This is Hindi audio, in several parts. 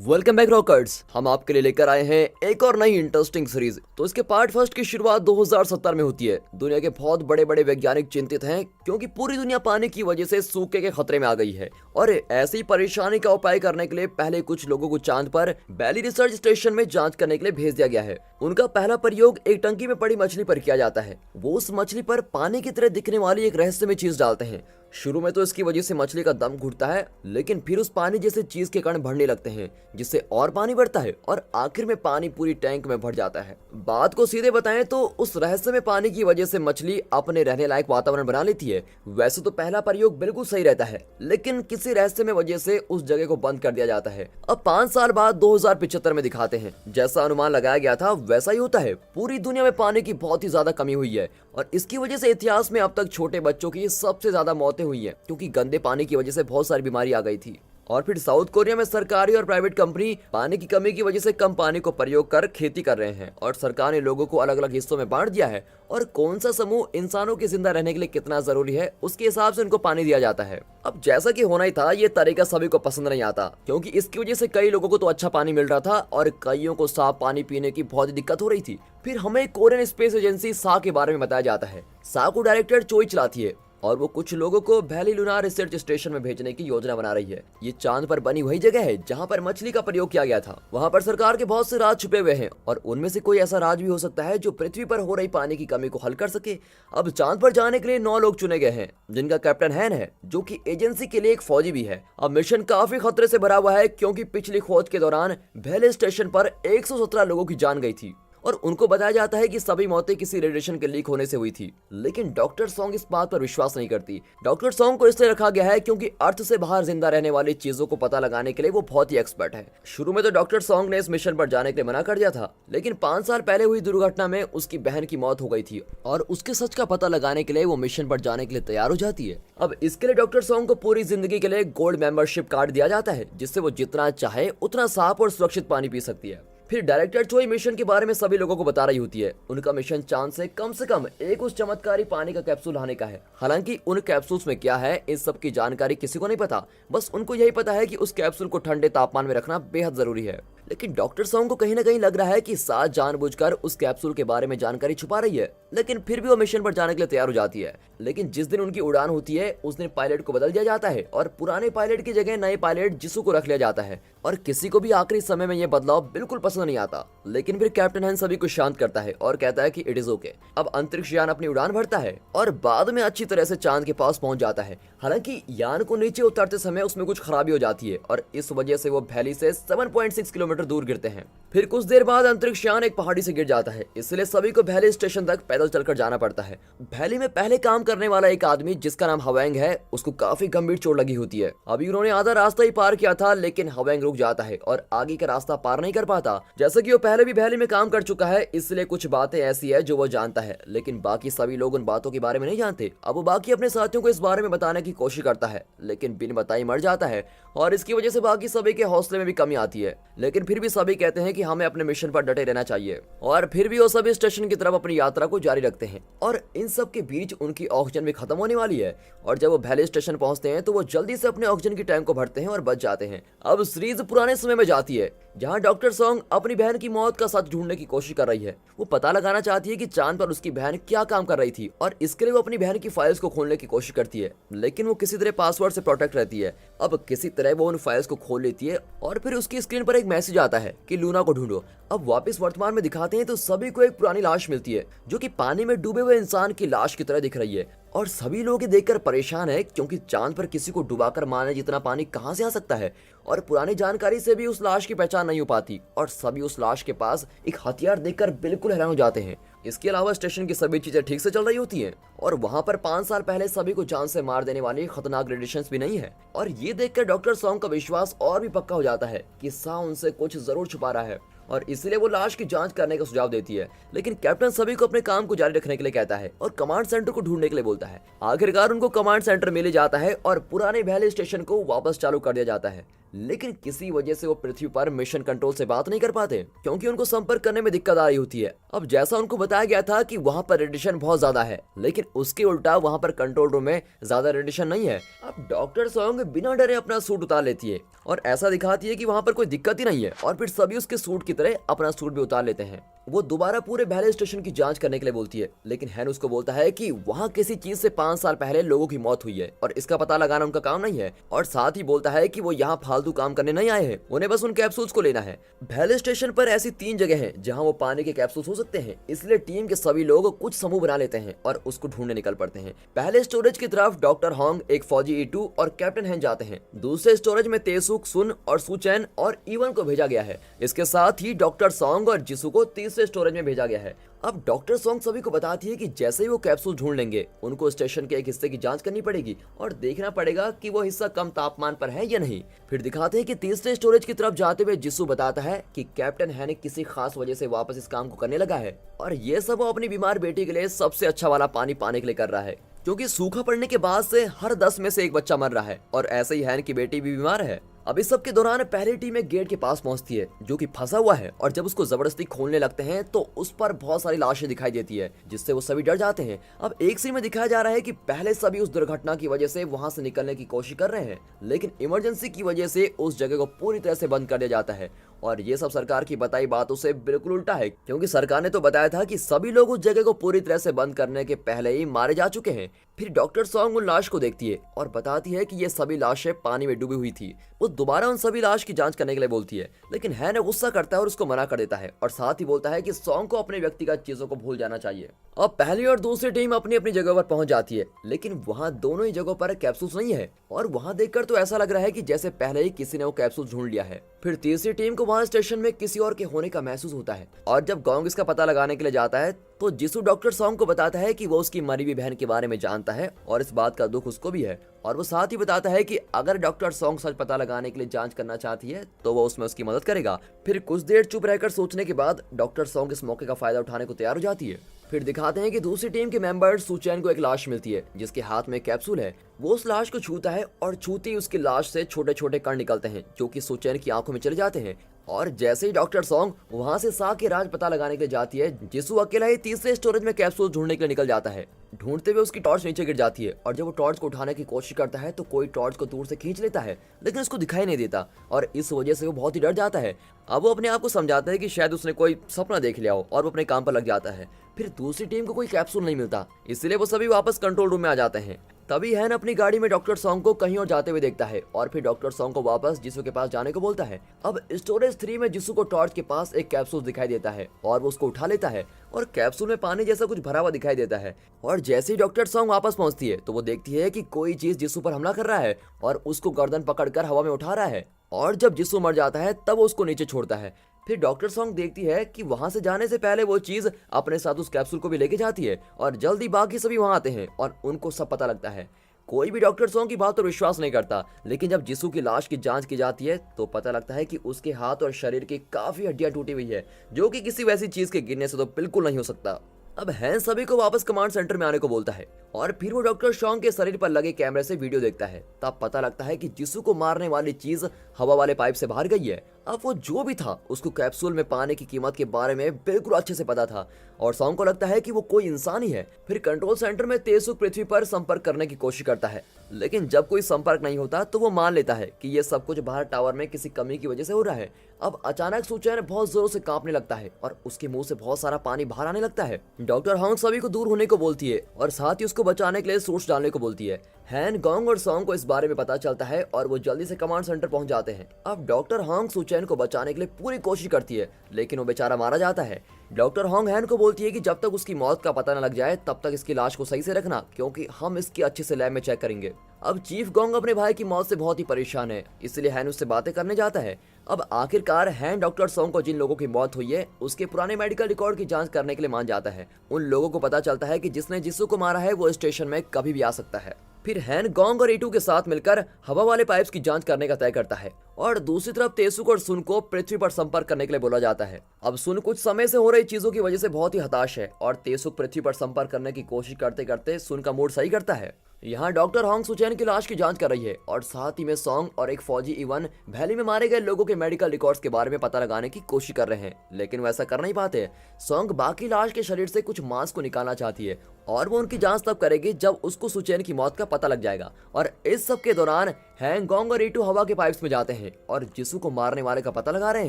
Welcome back rockers. हम आपके लिए लेकर आए हैं एक और नई इंटरेस्टिंग सीरीज। तो इसके पार्ट फर्स्ट की शुरुआत 2070 में होती है। दुनिया के बहुत बड़े बड़े वैज्ञानिक चिंतित हैं क्योंकि पूरी दुनिया पानी की वजह से सूखे के खतरे में आ गई है और ऐसी परेशानी का उपाय करने के लिए पहले कुछ लोगों को चांद पर बैली रिसर्च स्टेशन में जांच करने के लिए भेज दिया गया है। उनका पहला प्रयोग एक टंकी में पड़ी मछली पर किया जाता है। वो उस मछली पर पानी की तरह दिखने वाली एक रहस्यमय चीज डालते हैं। शुरू में तो इसकी वजह से मछली का दम घुटता है, लेकिन फिर उस पानी जैसे चीज के कण बढ़ने लगते हैं जिससे और पानी बढ़ता है और आखिर में पानी पूरी टैंक में भर जाता है। बात को सीधे बताएं तो उस रहस्य में पानी की वजह से मछली अपने रहने लायक वातावरण बना लेती है। वैसे तो पहला प्रयोग बिल्कुल सही रहता है, लेकिन किसी रहस्य में वजह से उस जगह को बंद कर दिया जाता है। अब 5 साल बाद 2075 में दिखाते हैं, जैसा अनुमान लगाया गया था वैसा ही होता है। पूरी दुनिया में पानी की बहुत ही ज्यादा कमी हुई है और इसकी वजह से इतिहास में अब तक छोटे बच्चों की सबसे ज्यादा मौतें हुई है क्योंकि गंदे पानी की वजह से बहुत सारी बीमारी आ गई थी। और फिर साउथ कोरिया में सरकारी और प्राइवेट कंपनी पानी की कमी की वजह से कम पानी को प्रयोग कर खेती कर रहे हैं और सरकार ने लोगों को अलग अलग हिस्सों में बांट दिया है और कौन सा समूह इंसानों के जिंदा रहने के लिए कितना जरूरी है उसके हिसाब से उनको पानी दिया जाता है। अब जैसा कि होना ही था, ये तरीका सभी को पसंद नहीं आता क्योंकि इसकी वजह से कई लोगों को तो अच्छा पानी मिल रहा था और कईयों को साफ पानी पीने की बहुत दिक्कत हो रही थी। फिर हमें कोरियन स्पेस एजेंसी सा के बारे में बताया जाता है। सा को डायरेक्टर चोई चलाती है और वो कुछ लोगों को वैली लूनार रिसर्च स्टेशन में भेजने की योजना बना रही है। ये चांद पर बनी वही जगह है जहां पर मछली का प्रयोग किया गया था। वहां पर सरकार के बहुत से राज छुपे हुए हैं और उनमें से कोई ऐसा राज भी हो सकता है जो पृथ्वी पर हो रही पानी की कमी को हल कर सके। अब चांद पर जाने के लिए 9 लोग चुने गए हैं, जिनका कैप्टन हैन है जो कि एजेंसी के लिए एक फौजी भी है। अब मिशन काफी खतरे से भरा हुआ है क्योंकि पिछली खोज के दौरान वैली स्टेशन पर 117 लोगों की जान गई थी और उनको बताया जाता है कि सभी मौतें किसी रेडिएशन के लीक होने से हुई थी। लेकिन डॉक्टर सॉन्ग इस बात पर विश्वास नहीं करती। डॉक्टर सॉन्ग को इसलिए रखा गया है क्योंकि अर्थ से बाहर जिंदा रहने वाली चीजों को पता लगाने के लिए वो बहुत ही एक्सपर्ट है। शुरू में तो डॉक्टर सॉन्ग ने इस मिशन पर जाने के लिए मना कर दिया था, लेकिन 5 साल पहले हुई दुर्घटना में उसकी बहन की मौत हो गई थी और उसके सच का पता लगाने के लिए वो मिशन पर जाने के लिए तैयार हो जाती है। अब इसके लिए डॉक्टर सॉन्ग को पूरी जिंदगी के लिए गोल्ड मेंबरशिप कार्ड दिया जाता है, जिससे वो जितना चाहे उतना साफ और सुरक्षित पानी पी सकती है। फिर डायरेक्टर चोई मिशन के बारे में सभी लोगों को बता रही होती है। उनका मिशन चांद से कम एक उस चमत्कारी पानी का कैप्सूल लाने का है। हालांकि उन कैप्सूल्स में क्या है इस सब की जानकारी किसी को नहीं पता, बस उनको यही पता है कि उस कैप्सूल को ठंडे तापमान में रखना बेहद जरूरी है। लेकिन डॉक्टर सॉन्ग को कहीं ना कहीं लग रहा है कि साथ जानबूझकर उस कैप्सूल के बारे में जानकारी छुपा रही है, लेकिन फिर भी वो मिशन पर जाने के लिए तैयार हो जाती है। लेकिन जिस दिन उनकी उड़ान होती है उस दिन पायलट को बदल दिया जाता है और पुराने पायलट की जगह नए पायलट जिसू को रख लिया जाता है और किसी को भी आखिरी समय में यह बदलाव बिल्कुल पसंद नहीं आता। लेकिन फिर कैप्टन हैन सभी को शांत करता है और कहता है कि इट इज ओके। अब अंतरिक्ष यान अपनी उड़ान भरता है और बाद में अच्छी तरह से चांद के पास पहुंच जाता है। हालांकि यान को नीचे उतरते समय उसमें कुछ खराबी हो जाती है और इस वजह से वो वैली से 7.6 किलोमीटर दूर गिरते हैं। फिर कुछ देर बाद अंतरिक्ष यान एक पहाड़ी से गिर जाता है, इसलिए सभी को वैली स्टेशन तक पैदल चलकर जाना पड़ता है। वैली में पहले काम करने वाला एक आदमी जिसका नाम हवेंग है, उसको काफी गंभीर चोट लगी होती है। अभी उन्होंने आधा रास्ता ही पार किया था, लेकिन हवेंग रुक जाता है और आगे का रास्ता पार नहीं कर पाता। जैसे कि वो पहले भी वैली में काम कर चुका है, इसलिए कुछ बातें ऐसी है जो वो जानता है, लेकिन बाकी सभी लोग उन बातों के बारे में नहीं जानते। अब वो बाकी अपने साथियों को इस बारे में बताने की कोशिश करता है, लेकिन बिन बताई मर जाता है और इसकी वजह से बाकी सभी के हौसले में भी कमी आती है। लेकिन फिर भी सभी कहते हैं कि हमें अपने मिशन पर डटे रहना चाहिए और फिर भी वो सभी स्टेशन की तरफ अपनी यात्रा को जारी रखते हैं। और इन सब के बीच उनकी ऑक्सीजन भी खत्म होने वाली है और जब वो वैली स्टेशन पहुंचते हैं तो वो जल्दी से अपने ऑक्सीजन की टैंक को भरते हैं और बच जाते हैं। अब सीरीज पुराने समय में जाती है जहां डॉक्टर सॉन्ग अपनी बहन की मौत का सच ढूंढने की कोशिश कर रही है। वो पता लगाना चाहती है कि चांद पर उसकी बहन क्या काम कर रही थी और इसके लिए वो अपनी बहन की फाइल्स को खोलने की कोशिश करती है, लेकिन वो किसी तरह पासवर्ड से प्रोटेक्ट रहती है। अब किसी तरह वो उन फाइल्स को खोल लेती है और फिर उसकी स्क्रीन पर एक मैसेज आता है कि लूना को ढूंढो। अब वापस वर्तमान में दिखाते हैं तो सभी को एक पुरानी लाश मिलती है जो कि पानी में डूबे हुए इंसान की लाश की तरह दिख रही है और सभी लोग देखकर परेशान है क्योंकि चांद पर किसी को डुबाकर मारने जितना पानी कहां से आ सकता है और पुरानी जानकारी से भी उस लाश की पहचान नहीं हो पाती और सभी उस लाश के पास एक हथियार देखकर बिल्कुल हैरान हो जाते हैं। इसके अलावा स्टेशन की सभी चीजें ठीक से चल रही होती हैं और वहां पर 5 साल पहले सभी को जान से मार देने वाली खतरनाक रेडिएशन भी नहीं है और ये देखकर डॉक्टर सॉन्ग का विश्वास और भी पक्का हो जाता है कि सा उनसे कुछ जरूर छुपा रहा है और इसलिए वो लाश की जांच करने का सुझाव देती है। लेकिन कैप्टन सभी को अपने काम को जारी रखने के लिए कहता है और कमांड सेंटर को ढूंढने के लिए बोलता है। आखिरकार उनको कमांड सेंटर मिल जाता है और पुराने वैली स्टेशन को वापस चालू कर दिया जाता है। लेकिन किसी वजह से वो पृथ्वी पर मिशन कंट्रोल से बात नहीं कर पाते क्योंकि उनको संपर्क करने में दिक्कत आ रही होती है। अब जैसा उनको बताया गया था कि वहाँ पर रेडिएशन बहुत ज्यादा है, लेकिन उसके उल्टा वहाँ पर कंट्रोल रूम में ज्यादा रेडिएशन नहीं है। अब डॉक्टर सॉन्ग बिना डरे अपना सूट उतार लेती है और ऐसा दिखाती है कि वहाँ पर कोई दिक्कत ही नहीं है, और फिर सभी उसके सूट की तरह अपना सूट भी उतार लेते हैं। वो दोबारा पूरे वैली स्टेशन की जांच करने के लिए बोलती है, लेकिन हैन उसको बोलता है कि वहाँ किसी चीज से 5 साल पहले लोगों की मौत हुई है और इसका पता लगाना उनका काम नहीं है। और साथ ही बोलता है कि वो यहाँ फालतू काम करने नहीं आए हैं, उन्हें बस उन कैप्सूल्स को लेना है। वैली स्टेशन पर ऐसी 3 जगह हैं जहाँ वो पानी के कैप्सूल्स हो सकते हैं, इसलिए टीम के सभी लोग कुछ समूह बना लेते हैं और उसको ढूंढने निकल पड़ते हैं। पहले स्टोरेज की तरफ डॉक्टर होंग, एक फौजी E2 और कैप्टन हैन जाते हैं। दूसरे स्टोरेज में तेसुक, सुन और सुचैन और इवन को भेजा गया है। इसके साथ ही डॉक्टर सॉन्ग और जिसू को तीसरे स्टोरेज में भेजा गया है। अब डॉक्टर सॉन्ग सभी को बताती है कि जैसे ही वो कैप्सूल ढूंढ लेंगे उनको स्टेशन के एक हिस्से की जांच करनी पड़ेगी और देखना पड़ेगा कि वो हिस्सा कम तापमान पर है या नहीं। फिर दिखाते हैं कि तीसरे स्टोरेज की तरफ जाते हुए जिसू बताता है कि कैप्टन हैन किसी खास वजह से वापस इस काम को करने लगा है और ये सब वो अपनी बीमार बेटी के लिए सबसे अच्छा वाला पानी पाने के लिए कर रहा है, क्योंकि सूखा पड़ने के बाद से हर 10 में से एक बच्चा मर रहा है और ऐसे ही हैन की बेटी भी बीमार है। अब इस सब के दौरान पहली टीम एक गेट के पास पहुंचती है जो कि फंसा हुआ है, और जब उसको जबरदस्ती खोलने लगते हैं तो उस पर बहुत सारी लाशें दिखाई देती है, जिससे वो सभी डर जाते हैं। अब एक सीन में दिखाया जा रहा है कि पहले सभी उस दुर्घटना की वजह से वहां से निकलने की कोशिश कर रहे हैं, लेकिन इमरजेंसी की वजह से उस जगह को पूरी तरह से बंद कर दिया जाता है। और ये सब सरकार की बताई बातों से बिल्कुल उल्टा है, क्योंकि सरकार ने तो बताया था कि सभी लोग उस जगह को पूरी तरह से बंद करने के पहले ही मारे जा चुके हैं। फिर डॉक्टर सॉन्ग उन लाश को देखती है और बताती है कि ये सभी लाशें पानी में डूबी हुई थी। वो दोबारा उन सभी लाश की जांच करने के लिए बोलती है, लेकिन हैन गुस्सा करता है और उसको मना कर देता है और साथ ही बोलता है कि सॉन्ग को अपने व्यक्तिगत चीजों को भूल जाना चाहिए। अब पहली और दूसरी टीम अपनी अपनी जगह पर पहुंच जाती है, लेकिन वहाँ दोनों ही जगहों पर कैप्सूल्स नहीं है और वहाँ देखकर तो ऐसा लग रहा है कि जैसे पहले ही किसी ने वो कैप्सूल ढूंढ लिया है। फिर तीसरी टीम को वहाँ स्टेशन में किसी और के होने का महसूस होता है, और जब गोंग इसका पता लगाने के लिए जाता है तो जिसू डॉक्टर सॉन्ग को बताता है कि वो उसकी मरी हुई बहन के बारे में जानता है और इस बात का दुख उसको भी है, और वो साथ ही बताता है कि अगर डॉक्टर सॉन्ग सच पता लगाने के लिए जांच करना चाहती है तो वो उसमें उसकी मदद करेगा। फिर कुछ देर चुप रहकर सोचने के बाद डॉक्टर सॉन्ग इस मौके का फायदा उठाने को तैयार हो जाती है। फिर दिखाते हैं कि दूसरी टीम के मेंबर सुचैन को एक लाश मिलती है जिसके हाथ में कैप्सूल है। वो उस लाश को छूता है और छूते ही उसकी लाश से छोटे छोटे कण निकलते हैं जो कि सुचैन की आंखों में चले जाते हैं। और जैसे ही डॉक्टर सॉन्ग वहां से सा के राज पता लगाने के लिए जाती है, जिसू अकेला ही तीसरे स्टोरेज में कैप्सूल ढूंढने के लिए निकल जाता है। ढूंढते हुए उसकी टॉर्च नीचे गिर जाती है और जब वो टॉर्च को उठाने की कोशिश करता है तो कोई टॉर्च को दूर से खींच लेता है, लेकिन उसको दिखाई नहीं देता और इस वजह से वो बहुत ही डर जाता है। अब वो अपने आप को समझाता है कि शायद उसने कोई सपना देख लिया हो और वो अपने काम पर लग जाता है। फिर दूसरी टीम को कोई कैप्सूल नहीं मिलता, इसलिए वो सभी वापस कंट्रोल रूम में आ जाते हैं। तभी हैन अपनी गाड़ी में डॉक्टर सॉन्ग को कहीं और जाते हुए देखता है और फिर डॉक्टर सॉन्ग को वापस जिसू के पास जाने को बोलता है। अब स्टोरेज 3 में जिसू को टॉर्च के पास एक कैप्सूल दिखाई देता है और वो उसको उठा लेता है और कैप्सूल में पानी जैसा कुछ भरा हुआ दिखाई देता है। और जैसे ही डॉक्टर सॉन्ग वापस पहुंचती है तो वो देखती है कि कोई चीज जिसू पर हमला कर रहा है और उसको गर्दन पकड़कर हवा में उठा रहा है, और जब जिसू मर जाता है तब वो उसको नीचे छोड़ता है। फिर डॉक्टर सॉन्ग देखती है कि वहां से जाने से पहले वो चीज अपने साथ उस कैप्सूल को भी लेके जाती है और जल्दी बाकी सभी वहां आते हैं और उनको सब पता लगता है। कोई भी डॉक्टर सॉन्ग की बात पर विश्वास नहीं करता, लेकिन जब जिसू की लाश की जांच की जाती है तो पता लगता है कि उसके हाथ और शरीर की काफी हड्डियां टूटी हुई है, जो कि किसी वैसी चीज के गिरने से तो बिल्कुल नहीं हो सकता। अब हैन सभी को वापस कमांड सेंटर में आने को बोलता है और फिर वो डॉक्टर सॉन्ग के शरीर पर लगे कैमरे से वीडियो देखता है। तब पता लगता है कि जिसू को मारने वाली चीज हवा वाले पाइप से बाहर गई है। अब वो जो भी था उसको कैप्सूल में पाने की कीमत के बारे में बिल्कुल अच्छे से पता था और सॉन्ग को लगता है कि वो कोई इंसान ही है। फिर कंट्रोल सेंटर में तेसुक पृथ्वी पर संपर्क करने की कोशिश करता है, लेकिन जब कोई संपर्क नहीं होता तो वो मान लेता है कि ये सब कुछ बाहर टावर में किसी कमी की वजह से हो रहा है। अब अचानक सुचैन बहुत जोरों से कांपने लगता है और उसके मुंह से बहुत सारा पानी बाहर आने लगता है। डॉक्टर होंग सभी को दूर होने को बोलती है और साथ ही उसको बचाने के लिए सूट्स डालने को बोलती है। हैन, गोंग और सॉन्ग को इस बारे में पता चलता है और वो जल्दी से कमांड सेंटर पहुंच जाते हैं। अब डॉक्टर होंग सुचैन को बचाने के लिए पूरी कोशिश करती है, लेकिन वो बेचारा मारा जाता है। डॉक्टर होंग हैन को बोलती है कि जब तक उसकी मौत का पता न लग जाए तब तक इसकी लाश को सही से रखना, क्योंकि हम इसकी अच्छे से लैब में चेक करेंगे। अब चीफ गोंग अपने भाई की मौत से बहुत ही परेशान है, इसलिए हैन उससे बातें करने जाता है। अब आखिरकार हैन डॉक्टर सॉन्ग को जिन लोगों की मौत हुई है उसके पुराने मेडिकल रिकॉर्ड की जांच करने के लिए मान जाता है। उन लोगों को पता चलता है कि जिसने जिसू को मारा है वो स्टेशन में कभी भी आ सकता है। फिर हैन गोंग और E2 के साथ मिलकर हवा वाले पाइप्स की जांच करने का तय करता है और दूसरी तरफ तेसुक और सुन को पृथ्वी पर संपर्क करने के लिए बोला जाता है। अब सुन कुछ समय से हो रही चीजों की वजह से बहुत ही हताश है और तेसुक पृथ्वी पर संपर्क करने की कोशिश करते करते सुन का मूड सही करता है। यहाँ डॉक्टर होंग सुचैन की लाश की जांच कर रही है और साथ ही में सॉन्ग और एक फौजी इवन वैली में मारे गए लोगों के मेडिकल रिकॉर्ड्स के बारे में पता लगाने की कोशिश कर रहे हैं, लेकिन वैसा कर नहीं पाते। सॉन्ग बाकी लाश के शरीर से कुछ मांस को निकालना चाहती है और वो उनकी जांच तब करेगी जब उसको सुचैन की मौत का पता लग जाएगा। और इस सब के दौरान हैंगोंग और ईटू हवा के पाइप्स में जाते हैं और जिसू को मारने वाले का पता लगा रहे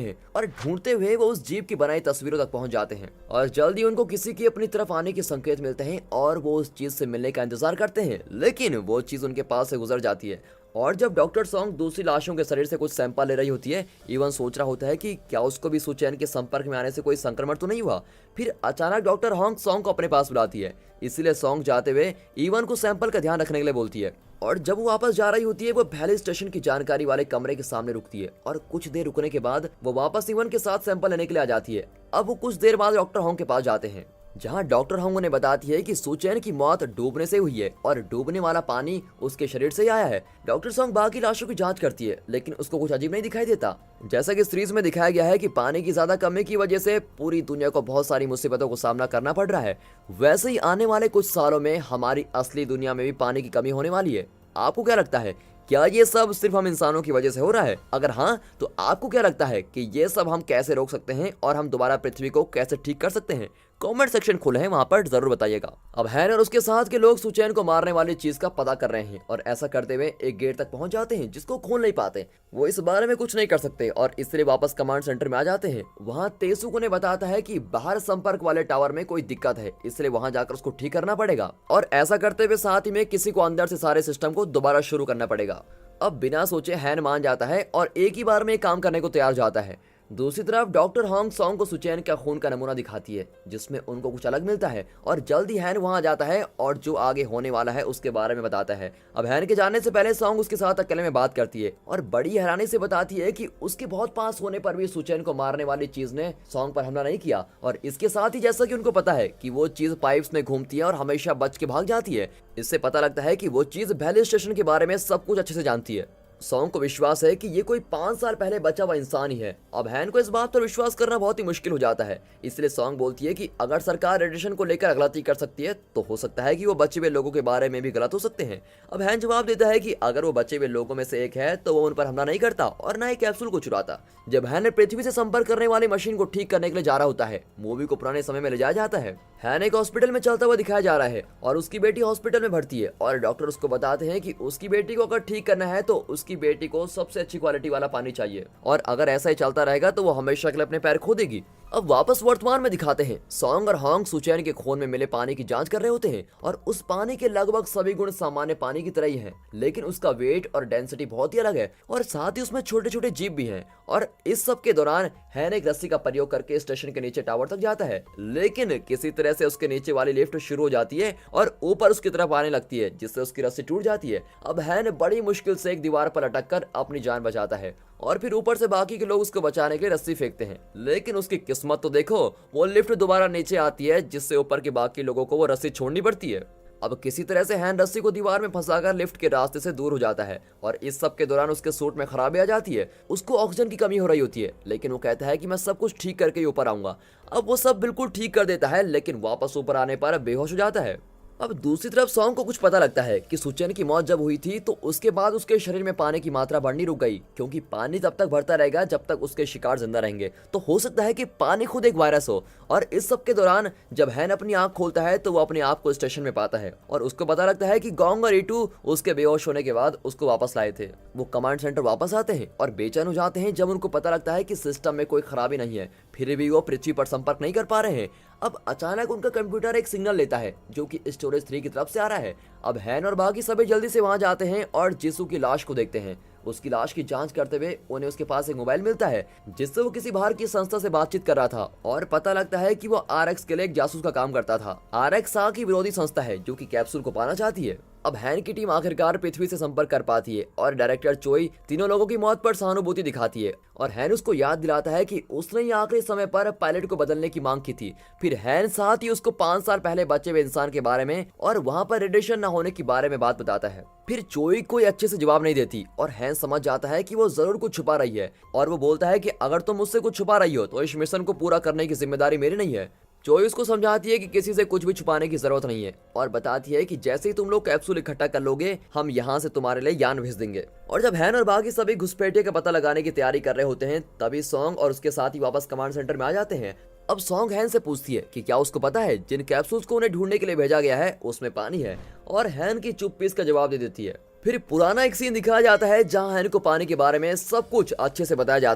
हैं और ढूंढते हुए वो उस जीप की बनाई तस्वीरों तक पहुंच जाते हैं और जल्दी उनको किसी की अपनी तरफ आने के संकेत मिलते हैं और वो उस चीज से मिलने का इंतजार करते हैं, लेकिन वो चीज उनके पास से गुजर जाती है। और जब डॉक्टर सॉन्ग दूसरी लाशों के शरीर से कुछ सैंपल ले रही होती है, इवन सोच रहा होता है कि क्या उसको भी सुचैन के संपर्क में आने से कोई संक्रमण तो नहीं हुआ। फिर अचानक डॉक्टर होंग सॉन्ग को अपने पास बुलाती है, इसलिए सॉन्ग जाते हुए इवन को सैंपल का ध्यान रखने के लिए बोलती है। और जब वो वापस जा रही होती है, वो वैली स्टेशन की जानकारी वाले कमरे के सामने रुकती है और कुछ देर रुकने के बाद वो वापस इवन के साथ सैंपल लेने के लिए आ जाती है। अब वो कुछ देर बाद डॉक्टर होंग के पास जाते हैं, जहां डॉक्टर होंग उन्हें बताती है कि सुचैन की मौत डूबने से हुई है और डूबने वाला पानी उसके शरीर से ही आया है। डॉक्टर सॉन्ग बाकी लाशों की जांच करती है, लेकिन उसको कुछ अजीब नहीं दिखाई देता। जैसा कि सीरीज में दिखाया गया है कि पानी की ज्यादा कमी की वजह से पूरी दुनिया को बहुत सारी मुसीबतों को सामना करना पड़ रहा है, वैसे ही आने वाले कुछ सालों में हमारी असली दुनिया में भी पानी की कमी होने वाली है। आपको क्या लगता है, क्या ये सब सिर्फ हम इंसानों की वजह से हो रहा है? अगर हाँ, तो आपको क्या लगता है कि ये सब हम कैसे रोक सकते हैं और हम दोबारा पृथ्वी को कैसे ठीक कर सकते हैं? कमेंट सेक्शन खुले हैं, वहां पर जरूर बताइएगा। अब हैन और उसके साथ के लोग सुचैन को मारने वाली चीज का पता कर रहे हैं और ऐसा करते हुए एक गेट तक पहुंच जाते हैं जिसको खोल नहीं पाते। वो इस बारे में कुछ नहीं कर सकते और इसलिए वापस कमांड सेंटर में आ जाते हैं। वहाँ तेसुक उन्हें बताता है कि बाहर संपर्क वाले टावर में कोई दिक्कत है, इसलिए वहां जाकर उसको ठीक करना पड़ेगा और ऐसा करते हुए साथ ही में किसी को अंदर से सारे सिस्टम को दोबारा शुरू करना पड़ेगा। अब बिना सोचे हैन मान जाता है और एक ही बार में काम करने को तैयार हो जाता है। दूसरी तरफ डॉक्टर होंग सॉन्ग को सुचैन का खून का नमूना दिखाती है, जिसमें उनको कुछ अलग मिलता है और जल्दी हैन वहां जाता है और जो आगे होने वाला है उसके बारे में बताता है। अब हैन के जाने से पहले सॉन्ग उसके साथ अकेले में बात करती है और बड़ी हैरानी से बताती है कि उसके बहुत पास होने पर भी सुचैन को मारने वाली चीज ने सॉन्ग पर हमला नहीं किया। और इसके साथ ही जैसा कि उनको पता है कि वो चीज पाइप्स में घूमती है और हमेशा बच के भाग जाती है, इससे पता लगता है कि वो चीज वैली स्टेशन के बारे में सब कुछ अच्छे से जानती है। सॉन्ग को विश्वास है कि ये कोई 5 साल पहले बचा हुआ इंसान ही है। अब हैन को इस बात पर विश्वास करना बहुत ही मुश्किल हो जाता है, इसलिए सॉन्ग बोलती है कि अगर सरकार रेडिएशन को लेकर गलती कर सकती है तो हो सकता है कि वो बचे हुए लोगों के बारे में भी गलत हो सकते हैं। अब हैन जवाब देता है कि अगर वो बचे हुए लोगों में से एक है तो वो उन पर हमला नहीं करता और न ही कैप्सूल को चुराता। जब हैन पृथ्वी से संपर्क करने वाली मशीन को ठीक करने के लिए जा रहा होता है, मूवी को पुराने समय में ले जाया जाता है। हैन एक हॉस्पिटल में चलता हुआ दिखाया जा रहा है और उसकी बेटी हॉस्पिटल में भर्ती है और डॉक्टर उसको बताते हैं कि उसकी बेटी को अगर ठीक करना है तो उसकी बेटी को सबसे अच्छी क्वालिटी वाला पानी चाहिए और अगर ऐसा ही चलता रहेगा तो वो हमेशा के लिए अपने पैर खो देगी। अब वापस वर्तमान में दिखाते हैं, सॉन्ग और होंग सुचैन के खून में मिले पानी की जांच कर रहे होते हैं और उस पानी के लगभग सभी गुण सामान्य पानी की तरह ही हैं, लेकिन उसका वेट और डेंसिटी बहुत ही अलग है और साथ ही उसमें छोटे छोटे जीव भी हैं। और इस सब के दौरान हैन एक रस्सी का प्रयोग करके स्टेशन के नीचे टावर तक जाता है, लेकिन किसी तरह से उसके नीचे वाली लिफ्ट शुरू हो जाती है और ऊपर उसकी तरफ आने लगती है, जिससे उसकी रस्सी टूट जाती है। अब हैन बड़ी मुश्किल से एक दीवार पर अटक कर अपनी जान बचाता है और फिर ऊपर से बाकी के लोग उसको बचाने के लिए रस्सी फेंकते हैं, लेकिन उसकी किस्मत तो देखो, वो लिफ्ट दोबारा नीचे आती है जिससे ऊपर के बाकी लोगों को वो रस्सी छोड़नी पड़ती है। अब किसी तरह से हैन रस्सी को दीवार में फंसाकर लिफ्ट के रास्ते से दूर हो जाता है और इस सब के दौरान उसके सूट में खराबी आ जाती है। उसको ऑक्सीजन की कमी हो रही होती है, लेकिन वो कहता है कि मैं सब कुछ ठीक करके ही ऊपर आऊंगा। अब वो सब बिल्कुल ठीक कर देता है, लेकिन वापस ऊपर आने पर बेहोश हो जाता है। अब दूसरी तरफ सॉन्ग को कुछ पता लगता है कि सुचैन की मौत जब हुई थी तो उसके बाद उसके शरीर में पानी की मात्रा बढ़नी रुक गई, क्योंकि पानी तब तक भरता रहेगा जब तक उसके शिकार जिंदा रहेंगे। तो हो सकता है कि पानी खुद एक वायरस हो। और इस सब के दौरान जब हैन अपनी आंख खोलता है तो वो अपने आप को स्टेशन में पाता है और उसको पता लगता है कि गोंग और ईटू उसके बेहोश होने के बाद उसको वापस लाए थे। वो कमांड सेंटर वापस आते हैं और बेचैन हो जाते हैं जब उनको पता लगता है कि सिस्टम में कोई खराबी नहीं है, फिर भी वो पृथ्वी पर संपर्क नहीं कर पा रहे हैं। अब अचानक उनका कंप्यूटर एक सिग्नल लेता है जो कि स्टोरेज 3 की तरफ से आ रहा है। अब हैन और बाकी सभी जल्दी से वहां जाते हैं और जिसू की लाश को देखते हैं। उसकी लाश की जांच करते हुए उन्हें उसके पास एक मोबाइल मिलता है जिससे वो किसी बाहर की संस्था से बातचीत कर रहा था और पता लगता है कि वो आरएक्स के लिए एक जासूस का काम करता था। आरएक्स की विरोधी संस्था है जो कि कैप्सूल को पाना चाहती है। अब हैन की टीम आखिरकार पृथ्वी से संपर्क कर पाती है और डायरेक्टर चोई तीनों लोगों की मौत पर सहानुभूति दिखाती है और हैन उसको याद दिलाता है कि उसने ही आखिरी समय पर पायलट को बदलने की मांग की थी। फिर हैन साथ ही उसको 5 साल पहले बचे हुए इंसान के बारे में और वहां पर रेडिएशन न होने के बारे में बात बताता है। फिर चोई कोई अच्छे से जवाब नहीं देती और हैन समझ जाता है कि वो जरूर कुछ छुपा रही है और वो बोलता है कि अगर तुम मुझसे कुछ छुपा रही हो तो इस मिशन को पूरा करने की जिम्मेदारी मेरी नहीं है। जोई उसको समझाती है कि किसी से कुछ भी छुपाने की जरूरत नहीं है और बताती है कि जैसे ही तुम लोग कैप्सूल इकट्ठा कर लोगे हम यहाँ से तुम्हारे लिए यान भेज देंगे। और जब हैन और बाकी सभी घुसपैठिए का पता लगाने की तैयारी कर रहे होते हैं तभी सॉन्ग और उसके साथ ही वापस कमांड सेंटर में आ जाते हैं। अब सॉन्ग हैन से पूछती है कि क्या उसको पता है जिन कैप्सूल्स को उन्हें ढूंढने के लिए भेजा गया है उसमें पानी है, और हैन की चुप्पी इसका जवाब दे देती है। फिर पुराना एक सीन दिखाया जाता है जहां हैन को पानी के बारे में सब कुछ अच्छे से बताया जाता है।